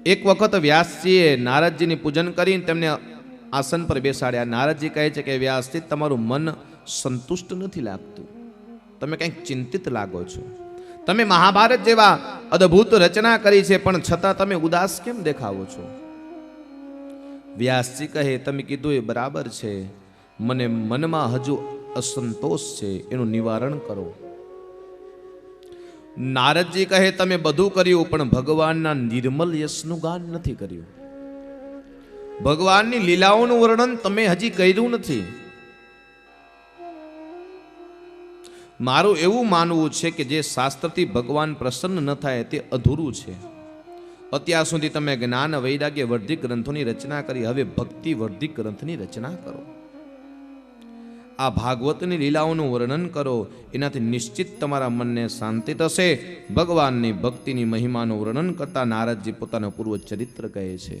એક વખત વ્યાસજીએ નારદજીની પૂજન કરીને તેમને આસન પર બેસાડ્યા. નારદજી કહે છે કે વ્યાસજી, તમારું મન સંતુષ્ટ નથી લાગતું, તમે કંઈક ચિંતિત લાગો છો. તમે મહાભારત જેવા અદ્ભુત રચના કરી છે, પણ છતાં તમે ઉદાસ કેમ દેખાવો છો? વ્યાસજી કહે, તમે કીધું એ બરાબર છે, મને મનમાં હજુ અસંતોષ છે, એનું નિવારણ કરો. નારદજી કહે, તમે બધું કર્યું, પણ ભગવાનના નિર્મલ યશનું ગાન નથી કર્યું. ભગવાનની લીલાઓનું વર્ણન તમે હજી કર્યું નથી. મારું એવું માનવું છે કે જે શાસ્ત્રથી ભગવાન પ્રસન્ન ન થાય તે અધૂરું છે. અત્યાર સુધી તમે જ્ઞાન વૈરાગ્ય વર્ધિક ગ્રંથોની રચના કરી, હવે ભક્તિ વર્ધિક ગ્રંથની રચના કરો. આ ભાગવતની લીલાઓનું વર્ણન કરો, એનાથી નિશ્ચિત તમારા મનને શાંતિ થશે. ભગવાનની ભક્તિની મહિમાનું વર્ણન કરતા નારદજી પોતાનું પૂર્વ ચરિત્ર કહે છે.